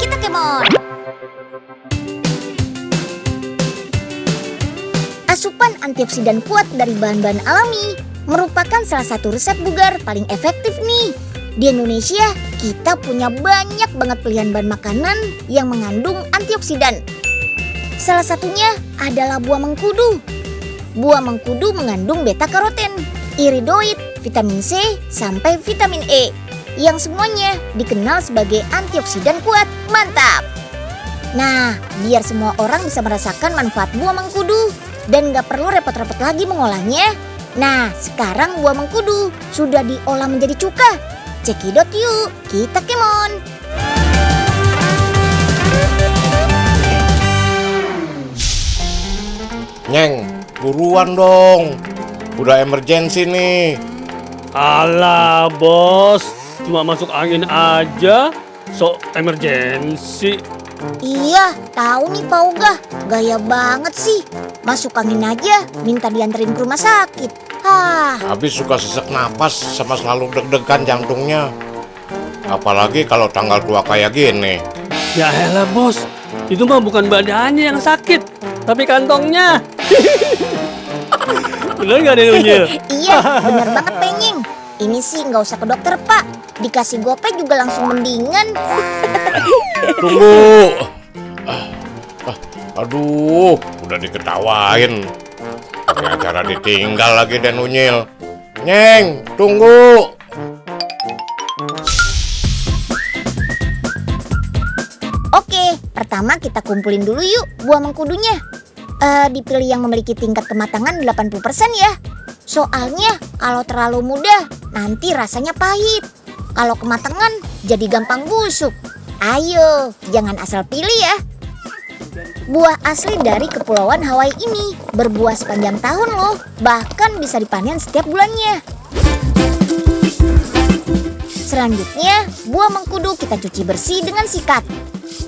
Kita Kemon. Asupan antioksidan kuat dari bahan-bahan alami merupakan salah satu resep bugar paling efektif nih. Di Indonesia, kita punya banyak banget pilihan bahan makanan yang mengandung antioksidan. Salah satunya adalah buah mengkudu. Buah mengkudu mengandung beta-karoten, iridoid, vitamin C, sampai vitamin E, yang semuanya dikenal sebagai antioksidan kuat. Mantap! Nah, biar semua orang bisa merasakan manfaat buah mengkudu dan gak perlu repot-repot lagi mengolahnya. Nah, sekarang buah mengkudu sudah diolah menjadi cuka. Cekidot yuk, kita Kemon. Nyeng, buruan dong. Udah emergensi nih. Alah bos, cuma masuk angin aja, sok emergensi. Iya, tahu nih Pak Uga, gaya banget sih. Masuk angin aja, minta dianterin ke rumah sakit. Habis suka sesak napas sama selalu deg-degan jantungnya. Apalagi kalau tanggal tua kayak gini. Ya elah bos, itu mah bukan badannya yang sakit, tapi kantongnya. Bener gak Unyil? Iya, bener banget Penying. Ini sih nggak usah ke dokter Pak, dikasih gopay juga langsung mendingan. Tunggu. Aduh, udah diketawain. Pakai acara ditinggal lagi dan Unyil. Nyeng, tunggu. Oke, pertama kita kumpulin dulu yuk buah mengkudunya. Dipilih yang memiliki tingkat kematangan 80% ya. Soalnya kalau terlalu muda nanti rasanya pahit. Kalau kematangan jadi gampang busuk. Ayo, jangan asal pilih ya. Buah asli dari Kepulauan Hawaii ini berbuah sepanjang tahun loh. Bahkan bisa dipanen setiap bulannya. Selanjutnya, buah mengkudu kita cuci bersih dengan sikat.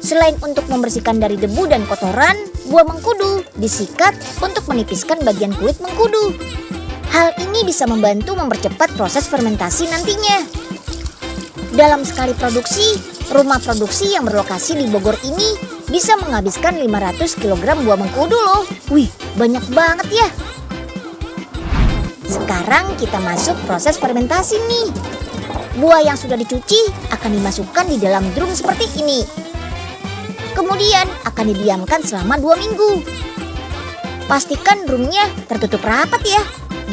Selain untuk membersihkan dari debu dan kotoran, buah mengkudu disikat untuk menipiskan bagian kulit mengkudu. Hal ini bisa membantu mempercepat proses fermentasi nantinya. Dalam sekali produksi, rumah produksi yang berlokasi di Bogor ini bisa menghabiskan 500 kg buah mengkudu loh. Wih, banyak banget ya. Sekarang kita masuk proses fermentasi nih. Buah yang sudah dicuci akan dimasukkan di dalam drum seperti ini. Kemudian akan didiamkan selama 2 minggu. Pastikan drumnya tertutup rapat ya.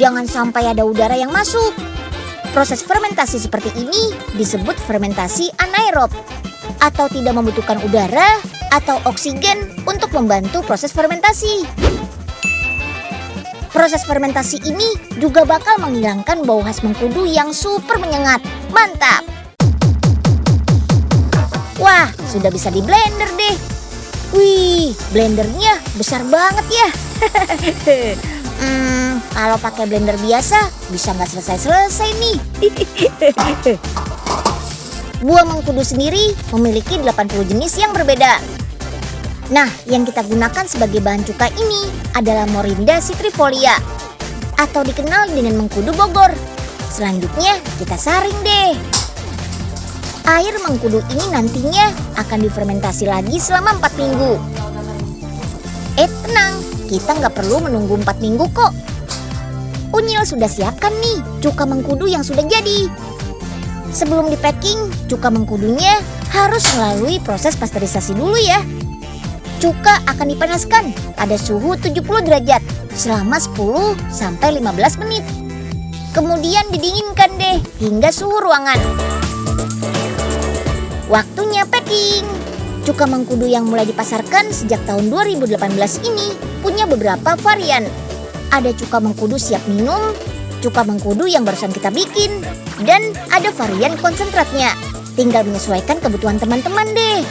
Jangan sampai ada udara yang masuk. Proses fermentasi seperti ini disebut fermentasi anaerob, atau tidak membutuhkan udara atau oksigen untuk membantu proses fermentasi. Proses fermentasi ini juga bakal menghilangkan bau khas mengkudu yang super menyengat. Mantap! Wah, sudah bisa di blender deh. Wih, blendernya besar banget ya. Kalau pakai blender biasa bisa nggak selesai-selesai nih. Buah mengkudu sendiri memiliki 80 jenis yang berbeda. Nah, yang kita gunakan sebagai bahan cuka ini adalah Morinda citrifolia, atau dikenal dengan mengkudu Bogor. Selanjutnya kita saring deh. Air mengkudu ini nantinya akan difermentasi lagi selama 4 minggu. Tenang, kita nggak perlu menunggu 4 minggu kok. Unyil sudah siapkan nih cuka mengkudu yang sudah jadi. Sebelum di-packing, cuka mengkudunya harus melalui proses pasteurisasi dulu ya. Cuka akan dipanaskan pada suhu 70 derajat selama 10-15 menit. Kemudian didinginkan deh hingga suhu ruangan. Waktunya packing. Cuka mengkudu yang mulai dipasarkan sejak tahun 2018 ini punya beberapa varian. Ada cuka mengkudu siap minum, cuka mengkudu yang barusan kita bikin, dan ada varian konsentratnya. Tinggal menyesuaikan kebutuhan teman-teman deh.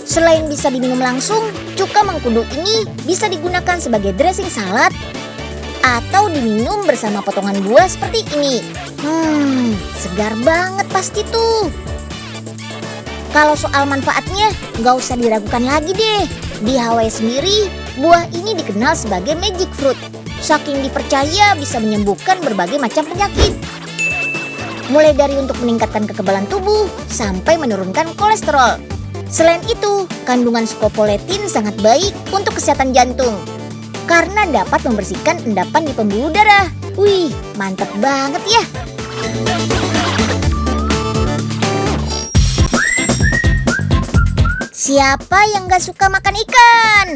Selain bisa diminum langsung, cuka mengkudu ini bisa digunakan sebagai dressing salad atau diminum bersama potongan buah seperti ini. Segar banget pasti tuh. Kalau soal manfaatnya, nggak usah diragukan lagi deh. Di Hawaii sendiri, buah ini dikenal sebagai magic fruit. Saking dipercaya bisa menyembuhkan berbagai macam penyakit. mulai dari untuk meningkatkan kekebalan tubuh sampai menurunkan kolesterol. Selain itu, kandungan scopoletin sangat baik untuk kesehatan jantung karena dapat membersihkan endapan di pembuluh darah. Wih, mantap banget ya. Siapa yang gak suka makan ikan?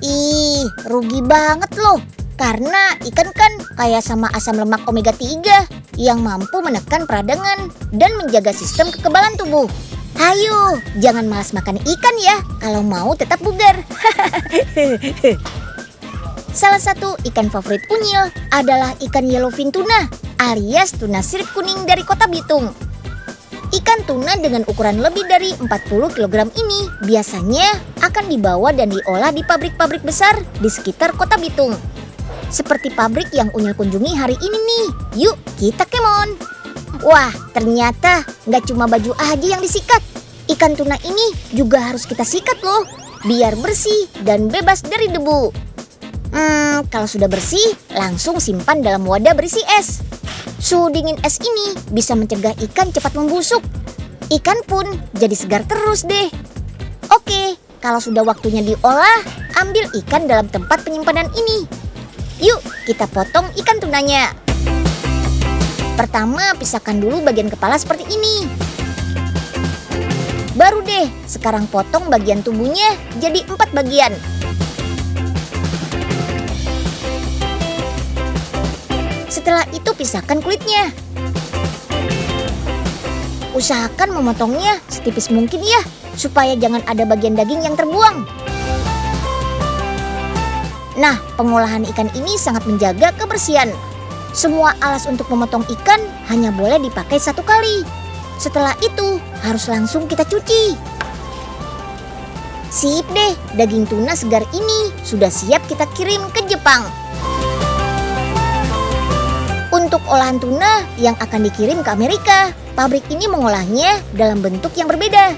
Ih, rugi banget loh. Karena ikan kan kaya sama asam lemak omega 3 yang mampu menekan peradangan dan menjaga sistem kekebalan tubuh. Hayo, jangan malas makan ikan ya kalau mau tetap bugar. Salah satu ikan favorit Unyil adalah ikan yellowfin tuna alias tuna sirip kuning dari Kota Bitung. Ikan tuna dengan ukuran lebih dari 40 kg ini biasanya akan dibawa dan diolah di pabrik-pabrik besar di sekitar Kota Bitung. Seperti pabrik yang Unyil kunjungi hari ini nih. Yuk, kita kemon. Wah, ternyata nggak cuma baju aja yang disikat. Ikan tuna ini juga harus kita sikat loh, biar bersih dan bebas dari debu. Kalau sudah bersih, langsung simpan dalam wadah berisi es. Suhu dingin es ini bisa mencegah ikan cepat membusuk. Ikan pun jadi segar terus deh. Oke, kalau sudah waktunya diolah, ambil ikan dalam tempat penyimpanan ini. Yuk, kita potong ikan tunanya. Pertama, pisahkan dulu bagian kepala seperti ini. Baru deh, sekarang potong bagian tubuhnya jadi 4 bagian. Setelah itu pisahkan kulitnya. Usahakan memotongnya setipis mungkin ya, supaya jangan ada bagian daging yang terbuang. Nah, pengolahan ikan ini sangat menjaga kebersihan. Semua alas untuk memotong ikan hanya boleh dipakai 1 kali. Setelah itu, harus langsung kita cuci. Sip deh, daging tuna segar ini sudah siap kita kirim ke Jepang. Untuk olahan tuna yang akan dikirim ke Amerika, pabrik ini mengolahnya dalam bentuk yang berbeda.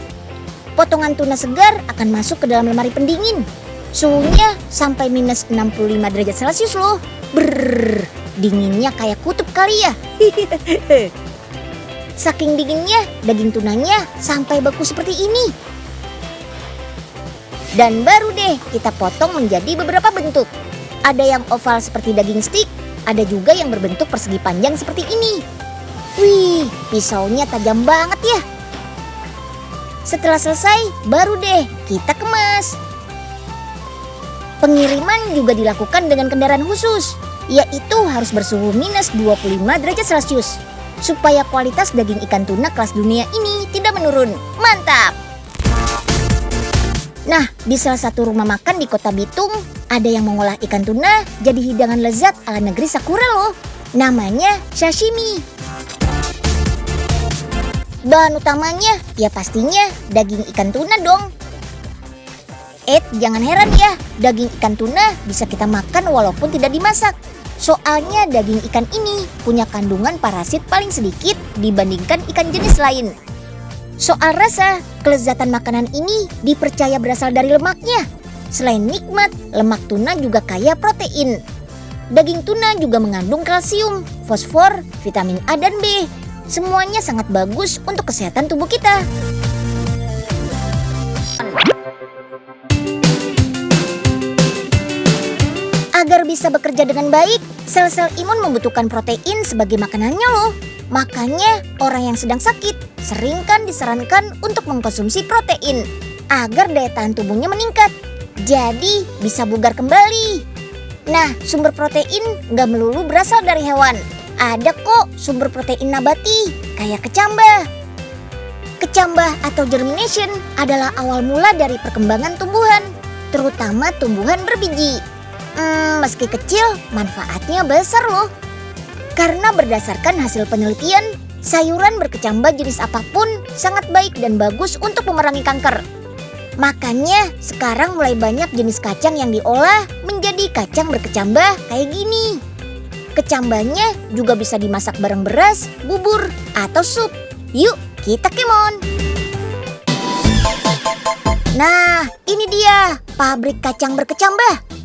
Potongan tuna segar akan masuk ke dalam lemari pendingin. Suhunya sampai minus 65 derajat Celcius loh. Brrrr, dinginnya kayak kutub kali ya. Saking dinginnya, daging tunanya sampai beku seperti ini. Dan baru deh kita potong menjadi beberapa bentuk. Ada yang oval seperti daging stik, ada juga yang berbentuk persegi panjang seperti ini. Wih, pisaunya tajam banget ya. Setelah selesai, baru deh kita kemas. Pengiriman juga dilakukan dengan kendaraan khusus, yaitu harus bersuhu minus 25 derajat Celcius, supaya kualitas daging ikan tuna kelas dunia ini tidak menurun. Mantap! Nah, di salah satu rumah makan di Kota Bitung, ada yang mengolah ikan tuna jadi hidangan lezat ala negeri Sakura loh. Namanya sashimi. Bahan utamanya ya pastinya daging ikan tuna dong. Jangan heran ya, daging ikan tuna bisa kita makan walaupun tidak dimasak. Soalnya daging ikan ini punya kandungan parasit paling sedikit dibandingkan ikan jenis lain. Soal rasa, kelezatan makanan ini dipercaya berasal dari lemaknya. Selain nikmat, lemak tuna juga kaya protein. Daging tuna juga mengandung kalsium, fosfor, vitamin A dan B. Semuanya sangat bagus untuk kesehatan tubuh kita. Agar bisa bekerja dengan baik, sel-sel imun membutuhkan protein sebagai makanannya loh. Makanya orang yang sedang sakit seringkan disarankan untuk mengkonsumsi protein agar daya tahan tubuhnya meningkat. Jadi bisa bugar kembali. Nah, sumber protein nggak melulu berasal dari hewan. Ada kok sumber protein nabati, kayak kecambah. Kecambah atau germination adalah awal mula dari perkembangan tumbuhan, terutama tumbuhan berbiji. Meski kecil, manfaatnya besar loh. Karena berdasarkan hasil penelitian, sayuran berkecambah jenis apapun sangat baik dan bagus untuk memerangi kanker. Makanya sekarang mulai banyak jenis kacang yang diolah menjadi kacang berkecambah kayak gini. Kecambahnya juga bisa dimasak bareng beras, bubur, atau sup. Yuk, kita kemon! Nah, ini dia pabrik kacang berkecambah.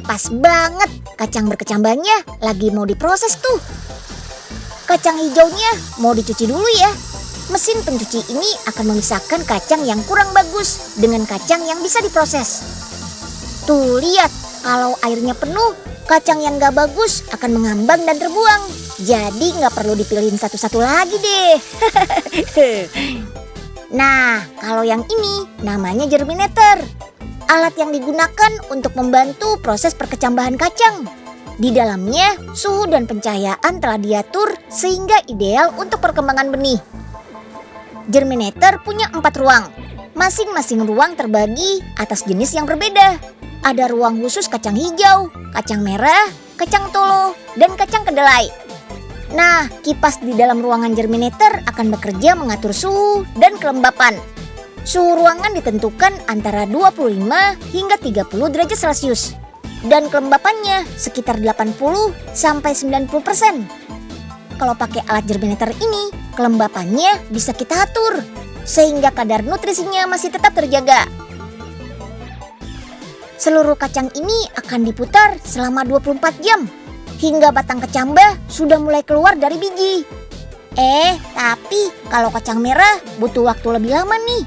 Pas banget kacang berkecambahnya lagi mau diproses tuh. Kacang hijaunya mau dicuci dulu ya. Mesin pencuci ini akan memisahkan kacang yang kurang bagus dengan kacang yang bisa diproses. Tuh lihat, kalau airnya penuh, kacang yang gak bagus akan mengambang dan terbuang. Jadi gak perlu dipilihin satu-satu lagi deh. Nah, kalau yang ini namanya germinator. Alat yang digunakan untuk membantu proses perkecambahan kacang. Di dalamnya, suhu dan pencahayaan telah diatur sehingga ideal untuk perkembangan benih. Germinator punya 4 ruang. Masing-masing ruang terbagi atas jenis yang berbeda. Ada ruang khusus kacang hijau, kacang merah, kacang tolo, dan kacang kedelai. Nah, kipas di dalam ruangan germinator akan bekerja mengatur suhu dan kelembapan. Suhu ruangan ditentukan antara 25 hingga 30 derajat Celcius. Dan kelembapannya sekitar 80 sampai 90%. Kalau pakai alat germinator ini, kelembapannya bisa kita atur sehingga kadar nutrisinya masih tetap terjaga. Seluruh kacang ini akan diputar selama 24 jam hingga batang kecambah sudah mulai keluar dari biji. Tapi kalau kacang merah butuh waktu lebih lama nih,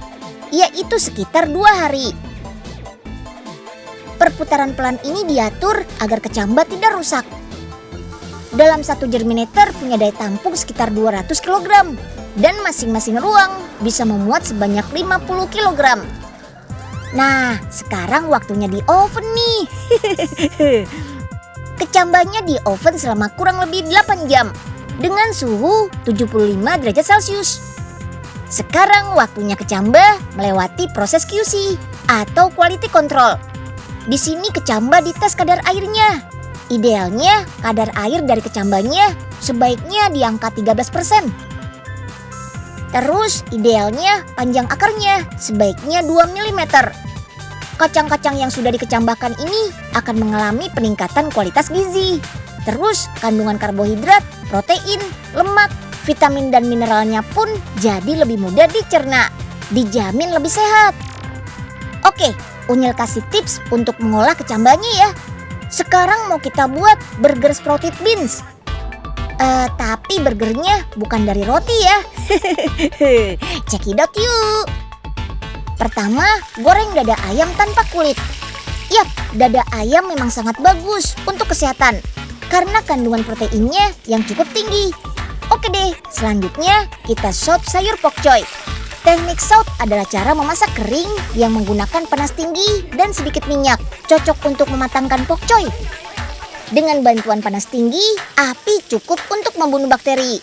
yaitu sekitar 2 hari. Perputaran pelan ini diatur agar kecambah tidak rusak. Dalam satu germinator punya daya tampung sekitar 200 kg dan masing-masing ruang bisa memuat sebanyak 50 kg. Nah, sekarang waktunya di oven nih. Kecambahnya di oven selama kurang lebih 8 jam dengan suhu 75 derajat Celcius. Sekarang waktunya kecambah melewati proses QC atau quality control. Di sini kecambah dites kadar airnya. Idealnya kadar air dari kecambahnya sebaiknya di angka 13%. Terus idealnya panjang akarnya sebaiknya 2 mm. Kacang-kacang yang sudah dikecambahkan ini akan mengalami peningkatan kualitas gizi. Terus kandungan karbohidrat, protein, lemak, vitamin dan mineralnya pun jadi lebih mudah dicerna. Dijamin lebih sehat. Oke, Unyil kasih tips untuk mengolah kecambahnya ya. Sekarang mau kita buat burger sprouted beans. Tapi burgernya bukan dari roti ya. Cekidot yuk. Pertama, goreng dada ayam tanpa kulit. Yap, dada ayam memang sangat bagus untuk kesehatan karena kandungan proteinnya yang cukup tinggi. Oke deh, selanjutnya kita saut sayur pok choy. Teknik saut adalah cara memasak kering yang menggunakan panas tinggi dan sedikit minyak. Cocok untuk mematangkan pok choy. Dengan bantuan panas tinggi, api cukup untuk membunuh bakteri.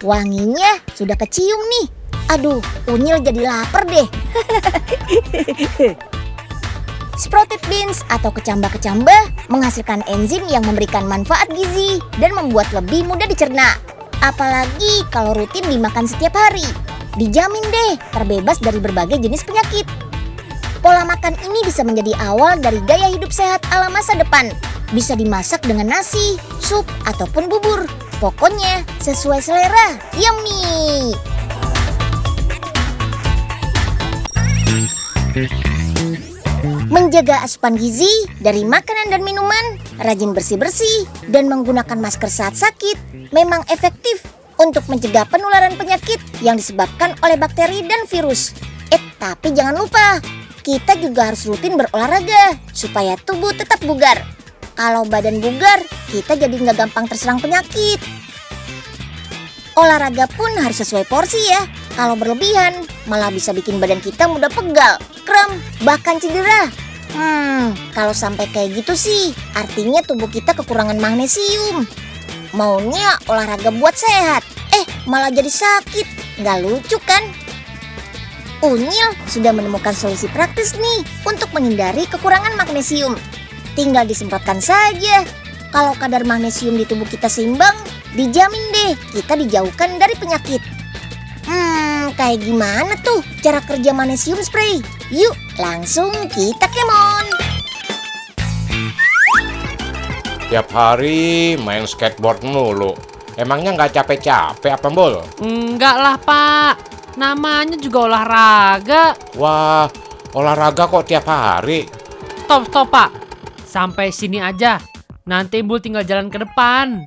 Wanginya sudah kecium nih. Aduh, Unyil jadi lapar deh. Sprouted beans atau kecambah-kecambah menghasilkan enzim yang memberikan manfaat gizi dan membuat lebih mudah dicerna. Apalagi kalau rutin dimakan setiap hari. Dijamin deh terbebas dari berbagai jenis penyakit. Pola makan ini bisa menjadi awal dari gaya hidup sehat ala masa depan. Bisa dimasak dengan nasi, sup, ataupun bubur. Pokoknya sesuai selera. Yummy! Menjaga asupan gizi dari makanan dan minuman, rajin bersih-bersih, dan menggunakan masker saat sakit memang efektif untuk mencegah penularan penyakit yang disebabkan oleh bakteri dan virus. Tapi jangan lupa, kita juga harus rutin berolahraga supaya tubuh tetap bugar. Kalau badan bugar, kita jadi nggak gampang terserang penyakit. Olahraga pun harus sesuai porsi ya. Kalau berlebihan, malah bisa bikin badan kita mudah pegal, kram, bahkan cedera. Kalau sampai kayak gitu sih, artinya tubuh kita kekurangan magnesium. Maunya olahraga buat sehat, malah jadi sakit. Nggak lucu kan? Unyil sudah menemukan solusi praktis nih untuk menghindari kekurangan magnesium. Tinggal disemprotkan saja. Kalau kadar magnesium di tubuh kita seimbang, dijamin deh kita dijauhkan dari penyakit. Kayak gimana tuh cara kerja magnesium spray? Yuk, langsung kita kemon. Tiap hari main skateboard mulu. Emangnya nggak capek-capek apa, Bol? Enggak lah, Pak. Namanya juga olahraga. Wah, olahraga kok tiap hari? Stop, Pak. Sampai sini aja. Nanti Bul tinggal jalan ke depan.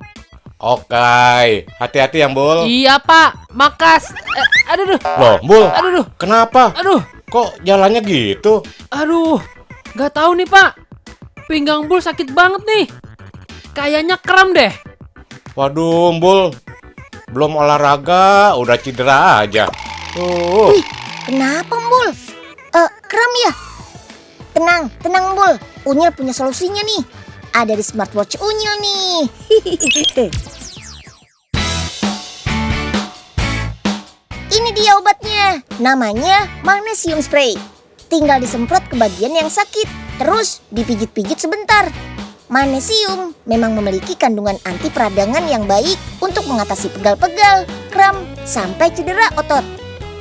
Oke, hati-hati ya, Bul. Iya, Pak. Makas. Aduh. Loh, Bul, Aduh. kenapa? Aduh. Kok jalannya gitu? Aduh. Gak tahu nih, Pak. Pinggang Bul sakit banget nih. Kayaknya kram deh. Waduh, Bul. Belum olahraga, udah cedera aja. Wih, kenapa Mbul? Kram ya? Tenang Mbul. Unyil punya solusinya nih. Ada di smartwatch Unyil nih. Ini dia obatnya. Namanya magnesium spray. Tinggal disemprot ke bagian yang sakit, terus dipijit-pijit sebentar. Magnesium memang memiliki kandungan anti peradangan yang baik untuk mengatasi pegal-pegal, kram, sampai cedera otot.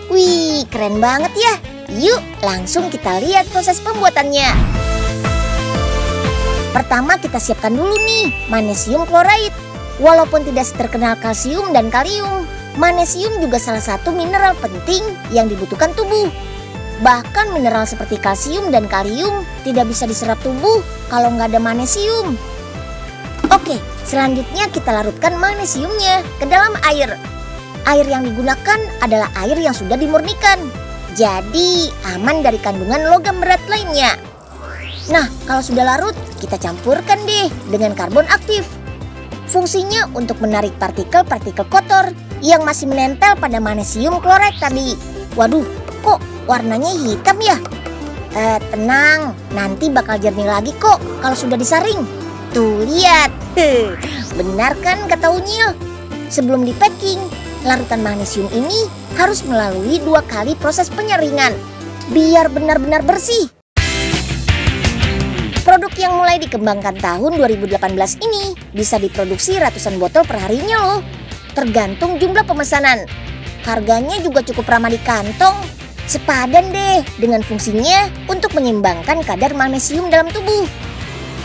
Wih, keren banget ya. Yuk, langsung kita lihat proses pembuatannya. Pertama kita siapkan dulu nih magnesium chloride. Walaupun tidak terkenal kalsium dan kalium, magnesium juga salah satu mineral penting yang dibutuhkan tubuh. Bahkan mineral seperti kalsium dan kalium tidak bisa diserap tubuh kalau nggak ada magnesium. Oke, selanjutnya kita larutkan magnesiumnya ke dalam air. Air yang digunakan adalah air yang sudah dimurnikan. Jadi aman dari kandungan logam berat lainnya. Nah, kalau sudah larut, kita campurkan deh dengan karbon aktif. Fungsinya untuk menarik partikel-partikel kotor yang masih menempel pada magnesium chloride tadi. Waduh, kok warnanya hitam ya? Tenang, nanti bakal jernih lagi kok kalau sudah disaring. Tuh, lihat. Benar kan kata Unyil? Sebelum di-packing, larutan magnesium ini harus melalui 2 kali proses penyaringan biar benar-benar bersih. Produk yang mulai dikembangkan tahun 2018 ini bisa diproduksi ratusan botol per harinya loh. Tergantung jumlah pemesanan. Harganya juga cukup ramah di kantong. Sepadan deh dengan fungsinya untuk menyeimbangkan kadar magnesium dalam tubuh.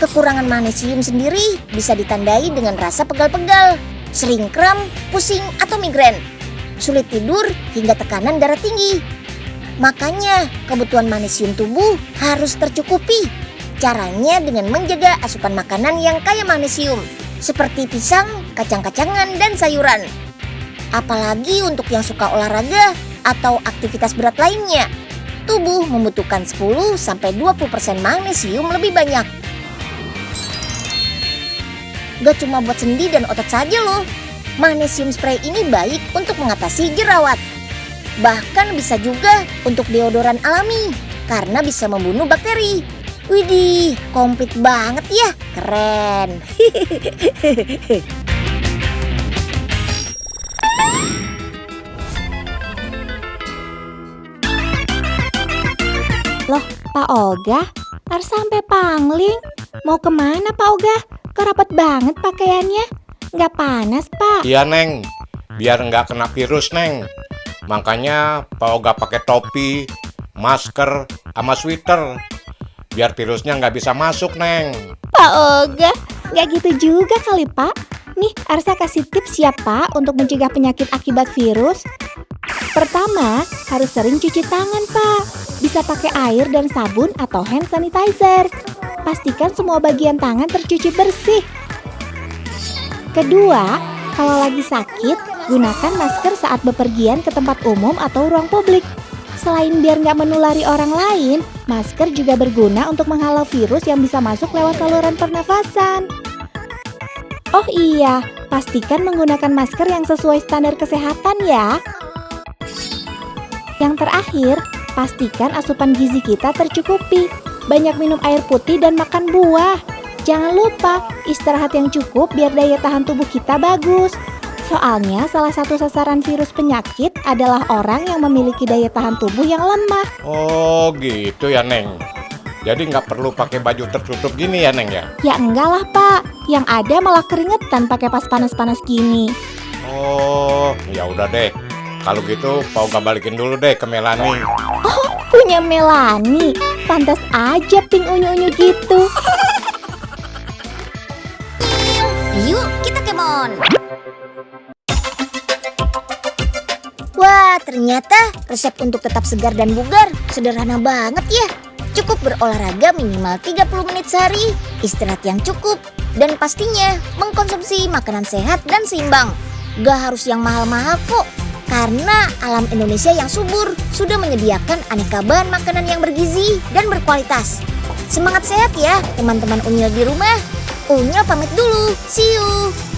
Kekurangan magnesium sendiri bisa ditandai dengan rasa pegal-pegal, sering kram, pusing atau migrain, sulit tidur hingga tekanan darah tinggi. Makanya kebutuhan magnesium tubuh harus tercukupi. Caranya dengan menjaga asupan makanan yang kaya magnesium, seperti pisang, kacang-kacangan, dan sayuran. Apalagi untuk yang suka olahraga atau aktivitas berat lainnya, tubuh membutuhkan 10-20% magnesium lebih banyak. Gak cuma buat sendi dan otot saja loh, magnesium spray ini baik untuk mengatasi jerawat. Bahkan bisa juga untuk deodoran alami, karena bisa membunuh bakteri. Widih, komplit banget ya, keren. Loh, Pak Oga, harus sampai Pangling. Mau kemana Pak Oga? Kok rapat banget pakaiannya? Nggak panas, Pak? Iya, Neng. Biar nggak kena virus, Neng. Makanya Pak Oga pakai topi, masker, sama sweater. Biar virusnya nggak bisa masuk, Neng. Pak Oga, nggak gitu juga kali, Pak. Nih, Arsa kasih tips ya, Pak, untuk mencegah penyakit akibat virus. Pertama, harus sering cuci tangan, Pak. Bisa pakai air dan sabun atau hand sanitizer. Pastikan semua bagian tangan tercuci bersih. Kedua, kalau lagi sakit, gunakan masker saat bepergian ke tempat umum atau ruang publik. Selain biar nggak menulari orang lain, masker juga berguna untuk menghalau virus yang bisa masuk lewat saluran pernafasan. Oh iya, pastikan menggunakan masker yang sesuai standar kesehatan ya. Yang terakhir, pastikan asupan gizi kita tercukupi. Banyak minum air putih dan makan buah. Jangan lupa istirahat yang cukup biar daya tahan tubuh kita bagus. Soalnya salah satu sasaran virus penyakit adalah orang yang memiliki daya tahan tubuh yang lemah. Oh gitu ya, Neng. Jadi nggak perlu pakai baju tertutup gini ya, Neng ya? Ya enggak lah, Pak. Yang ada malah keringetan pakai pas panas-panas gini. Oh, ya udah deh. Kalau gitu, Pak Oga balikin dulu deh ke Melani. Oh, punya Melani. Pantas aja pink unyu-unyu gitu. Yuk kita kemon. Wah, ternyata resep untuk tetap segar dan bugar sederhana banget ya. Cukup berolahraga minimal 30 menit sehari, istirahat yang cukup, dan pastinya mengkonsumsi makanan sehat dan seimbang. Gak harus yang mahal-mahal kok, karena alam Indonesia yang subur sudah menyediakan aneka bahan makanan yang bergizi dan berkualitas. Semangat sehat ya teman-teman Unyil di rumah. Unyil pamit dulu, see you!